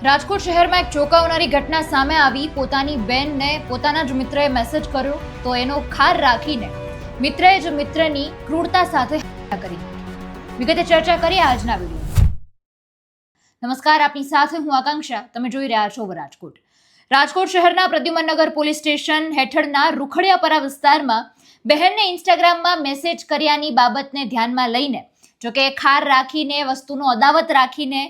રાજકોટ શહેરમાં એક ચોંકાવનારી ઘટના સામે આવી। પોતાની બહેનને પોતાના જ મિત્રએ મેસેજ કર્યો તો એનો ખાર રાખીને મિત્રએ જ મિત્રની ક્રૂરતા સાથે હત્યા કરી। વિગતે ચર્ચા કરીએ આજના વિડીયો। નમસ્કાર, આપની સાથે હું આકાંક્ષા। તમે જોઈ રહ્યા છો રાજકોટ। રાજકોટ શહેરના પ્રદ્યુમનનગર પોલીસ સ્ટેશન હેઠળના રૂખડિયાપરા વિસ્તારમાં બહેનને ઇન્સ્ટાગ્રામમાં મેસેજ કર્યાની બાબતને ધ્યાનમાં લઈને જોકે ખાર રાખીને વસ્તુનો અદાવત રાખીને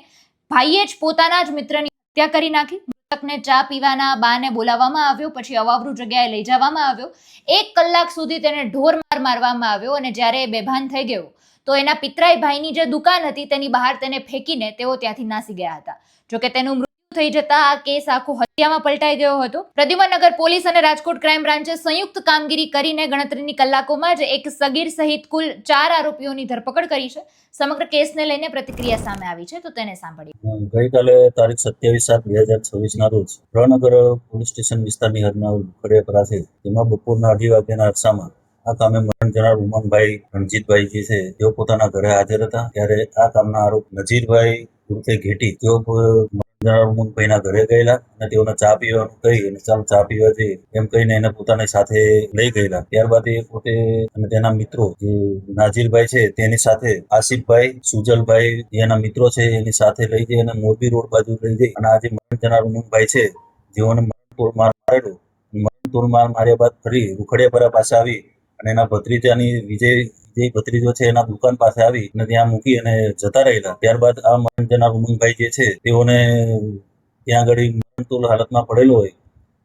ભાઈએ જ પોતાના જ મિત્રની હત્યા કરી નાખી। મૃતકને ચા પીવાના બાને બોલાવવામાં આવ્યો, પછી અવાવરૂ જગ્યાએ લઈ જવામાં આવ્યો। 1 કલાક સુધી તેને ઢોર માર મારવામાં આવ્યો અને જ્યારે એ બેભાન થઈ ગયો તો એના પિતરાઈ ભાઈની જે દુકાન હતી તેની બહાર તેને ફેંકીને તેઓ ત્યાંથી નાસી ગયા હતા। જોકે તેનું મૃત્યુ થઈ જતા આ કેસ આખો હત્યામાં પલટાઈ ગયો હતો। પ્રદ્યુમનનગર પોલીસ અને રાજકોટ ક્રાઇમ બ્રાન્ચે સંયુક્ત કામગીરી કરીને ગણતરીની કલાકોમાં જ એક સગીર સહિત કુલ 4 આરોપીઓની ધરપકડ કરી છે। સમગ્ર કેસને લઈને પ્રતિક્રિયા સામે આવી છે, તો તેને સાંભળીએ। ગઈકાલે તારીખ 27/7/2024 ના રોજ પ્રનગર પોલીસ સ્ટેશન વિસ્તારની હદના રૂખડિયાપરા છે, તેમાં બપોરના 2:30 વાગ્યાના અરસામાં આ કામે મરણ જનાર ઉમંગભાઈ રણજીતભાઈ જે છે તેઓ પોતાના ઘરે હાજર હતા। ત્યારે આ કામના આરોપ નજીરભાઈ ઉર્ફે ઘેટી તેઓ મરણ જનાર ઉમંગભાઈના ઘરે ગયેલા અને તેઓને ચા પીવાનું કહી અને ચાલ ચા પીવા જઈએ એમ કહીને એને પોતાની સાથે લઈ ગયેલા। ત્યારબાદ એ પોતે અને તેના મિત્રો જે નાજીરભાઈ છે તેની સાથે આસિફભાઈ, સુજલભાઈ એના મિત્રો છે એની સાથે લઈ જઈ અને મોરબી રોડ બાજુ લઈ જઈ અને આ જે મરણ જનાર ઉમંગભાઈ છે જેઓને મરણતોડ માર મારેલો, મરણતોડ માર માર્યા બાદ ફરી રૂખડિયાપરા પાસે આવી અને એના ભત્રીજાની વિજય ભત્રીજો છે એના દુકાન પાસે આવી અને ત્યાં મૂકી અને જતા રહેલા। ત્યારબાદ આ મરણ જનાર ઉમંગભાઈ જે છે તેઓને ત્યાં આગળ મરણતોલ હાલતમાં પડેલો હોય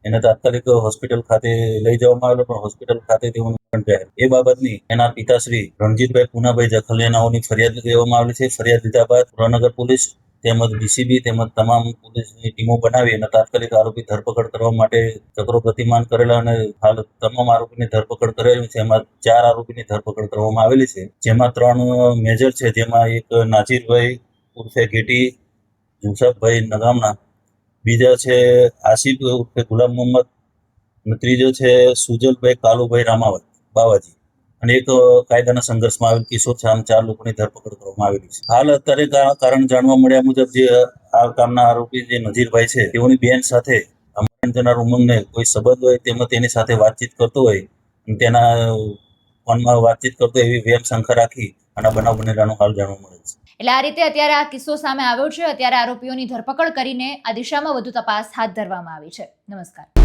એને તાત્કાલિક હોસ્પિટલ ખાતે લઈ જવામાં આવેલો, પણ હોસ્પિટલ ખાતે તેઓનું મરણ જાહેર। એ બાબતની એના પિતાશ્રી રણજીતભાઈ પૂનાભાઈ જખલિયાનાઓની ફરિયાદ લેવામાં આવેલી છે। ફરિયાદ લીધા બાદ પ્રનગર પોલીસ તેમજ ડીસીબી તેમજ તમામ પોલીસની ટીમો બનાવી અને તાત્કાલિક આરોપી ધરપકડ કરવા માટે ચક્રો ગતિમાન કરેલા અને હાલ તમામ આરોપીની ધરપકડ કરેલી છે। એમાં 4 આરોપીની ધરપકડ કરવામાં આવેલી છે, જેમાં 3 મેજર છે, જેમાં એક નાજીરભાઈ ઉર્ફે ઘેટી જુસફભાઈ નગામના, બીજા છે આસિફ ઉર્ફે ગુલામ મોહમ્મદ અને ત્રીજો છે સુજલભાઈ કાલુભાઈ રામાવત બાવાજી અને એક કાયદાના સંઘર્ષમાં આવેલ કિશોર છે। આમ 4 લોકોની ધરપકડ કરવામાં આવેલી છે। હાલ અત્યારે કારણ જાણવા મળ્યા મુજબ જે આ કામના આરોપી જે નજીરભાઈ છે તેઓની બેન સાથે મરણ જનાર ઉમંગને કોઈ સંબંધ હોય તેમાં તેની સાથે વાતચીત કરતો હોય અને તેના ફોનમાં વાતચીત કરતો એવી વેમ શંકા રાખી અને બનાવ બનેલાનું હાલ જાણવા મળે છે। એટલે આ રીતે અત્યારે આ કિસ્સો સામે આવ્યો છે। અત્યારે આરોપીઓની ધરપકડ કરીને આ દિશામાં વધુ તપાસ હાથ ધરવામાં આવી છે। નમસ્કાર।